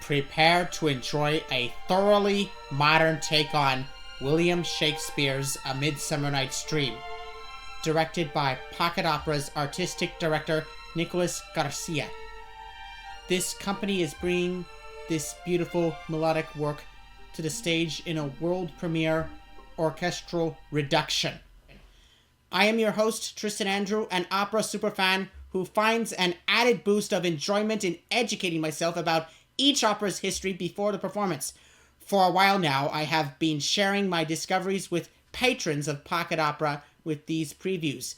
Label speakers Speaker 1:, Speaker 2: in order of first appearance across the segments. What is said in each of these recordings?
Speaker 1: Prepare to enjoy a thoroughly modern take on William Shakespeare's A Midsummer Night's Dream, directed by Pocket Opera's artistic director Nicolas Garcia. This company is bringing this beautiful melodic work to the stage in a world premiere orchestral reduction. I am your host, Tristan Andrew, an opera superfan who finds an added boost of enjoyment in educating myself about each opera's history before the performance. For a while now, I have been sharing my discoveries with patrons of Pocket Opera with these previews.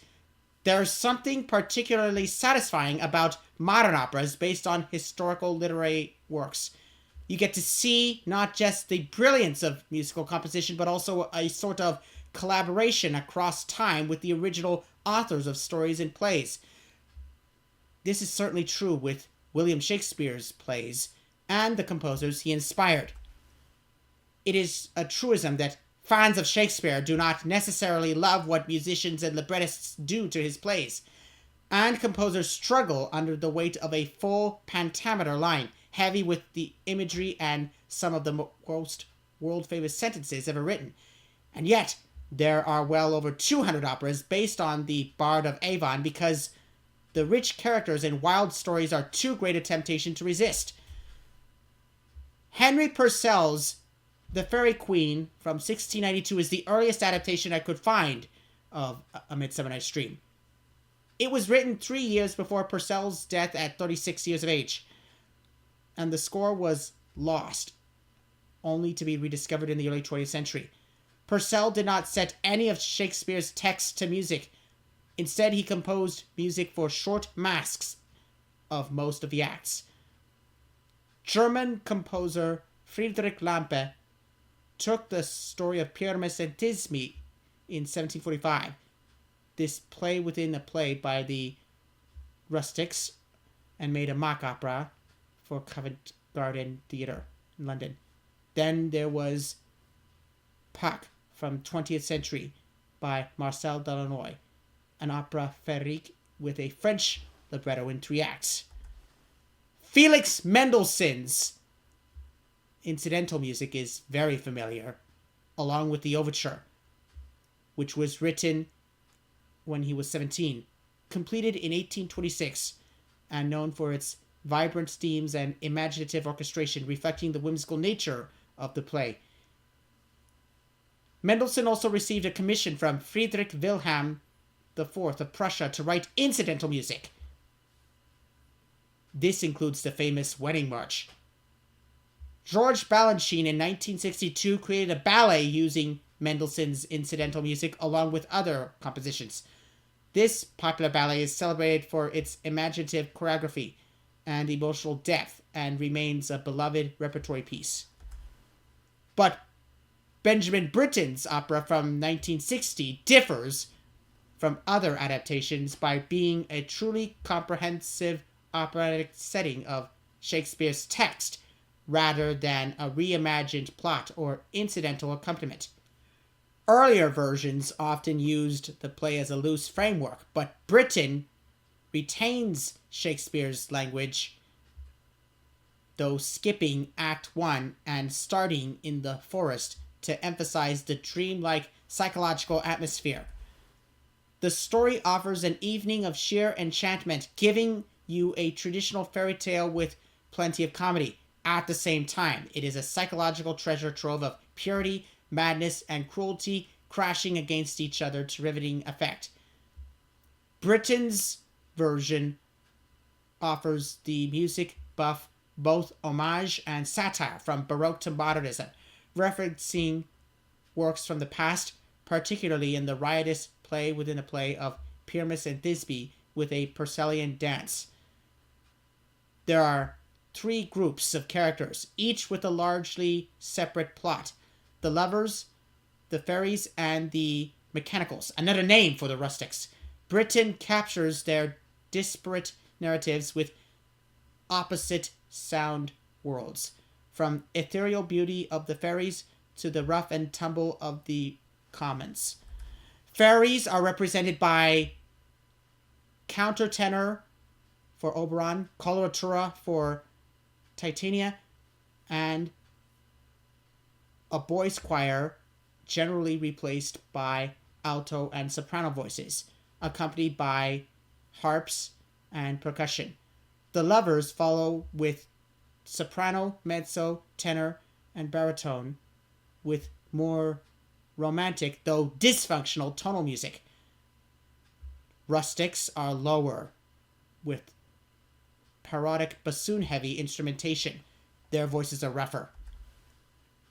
Speaker 1: There's something particularly satisfying about modern operas based on historical literary works. You get to see not just the brilliance of musical composition, but also a sort of collaboration across time with the original authors of stories and plays. This is certainly true with William Shakespeare's plays and the composers he inspired. It is a truism that fans of Shakespeare do not necessarily love what musicians and librettists do to his plays, and composers struggle under the weight of a full pentameter line, heavy with the imagery and some of the most world-famous sentences ever written. And yet, there are well over 200 operas based on the Bard of Avon because the rich characters and wild stories are too great a temptation to resist. Henry Purcell's The Fairy Queen from 1692 is the earliest adaptation I could find of A Midsummer Night's Dream. It was written 3 years before Purcell's death at 36 years of age, and the score was lost, only to be rediscovered in the early 20th century. Purcell did not set any of Shakespeare's texts to music. Instead, he composed music for short masques of most of the acts. German composer Friedrich Lampe took the story of Pyramus and Thisbe in 1745, this play within a play by the Rustics, and made a mock opera for Covent Garden Theatre in London. Then there was Puck from 20th century by Marcel Delannoy, an opera féerique with a French libretto in 3 acts. Felix Mendelssohn's incidental music is very familiar, along with the overture, which was written when he was 17, completed in 1826, and known for its vibrant themes and imaginative orchestration reflecting the whimsical nature of the play. Mendelssohn also received a commission from Friedrich Wilhelm IV of Prussia to write incidental music. This includes the famous Wedding March. George Balanchine in 1962 created a ballet using Mendelssohn's incidental music along with other compositions. This popular ballet is celebrated for its imaginative choreography and emotional depth and remains a beloved repertory piece. But Benjamin Britten's opera from 1960 differs from other adaptations by being a truly comprehensive operatic setting of Shakespeare's text rather than a reimagined plot or incidental accompaniment. Earlier versions often used the play as a loose framework, but Britten retains Shakespeare's language, though skipping Act 1 and starting in the forest to emphasize the dreamlike psychological atmosphere. The story offers an evening of sheer enchantment, giving you a traditional fairy tale with plenty of comedy. At the same time, it is a psychological treasure trove of purity, madness, and cruelty crashing against each other to riveting effect. Britten's version offers the music buff both homage and satire from Baroque to modernism, referencing works from the past, particularly in the riotous play within a play of Pyramus and Thisbe with a Purcellian dance. There are 3 groups of characters, each with a largely separate plot. The lovers, the fairies, and the mechanicals, another name for the rustics. Britten captures their disparate narratives with opposite sound worlds, from ethereal beauty of the fairies to the rough and tumble of the commons. Fairies are represented by countertenor for Oberon, coloratura for Titania, and a boys' choir generally replaced by alto and soprano voices, accompanied by harps and percussion. The Lovers follow with soprano, mezzo, tenor, and baritone, with more romantic, though dysfunctional, tonal music. Rustics are lower, with parodic bassoon-heavy instrumentation. Their voices are rougher.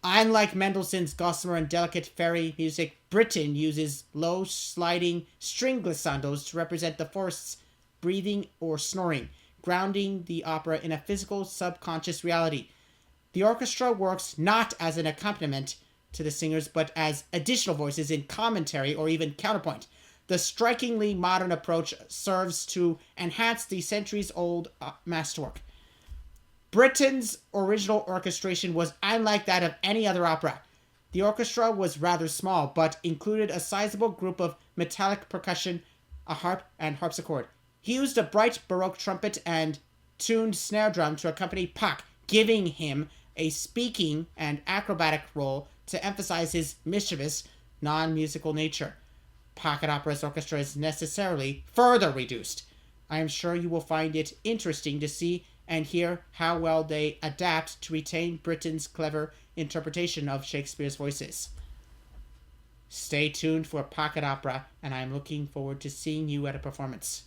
Speaker 1: Unlike Mendelssohn's gossamer and delicate fairy music, Britten uses low, sliding string glissandos to represent the forest's breathing or snoring, grounding the opera in a physical, subconscious reality. The orchestra works not as an accompaniment to the singers, but as additional voices in commentary or even counterpoint. The strikingly modern approach serves to enhance the centuries-old masterwork. Britten's original orchestration was unlike that of any other opera. The orchestra was rather small, but included a sizable group of metallic percussion, a harp, and harpsichord. He used a bright Baroque trumpet and tuned snare drum to accompany Bach, giving him a speaking and acrobatic role to emphasize his mischievous, non-musical nature. Pocket opera's orchestra is necessarily further reduced. I am sure you will find it interesting to see and hear how well they adapt to retain Britten's clever interpretation of Shakespeare's voices. Stay tuned for Pocket Opera, and I am looking forward to seeing you at a performance.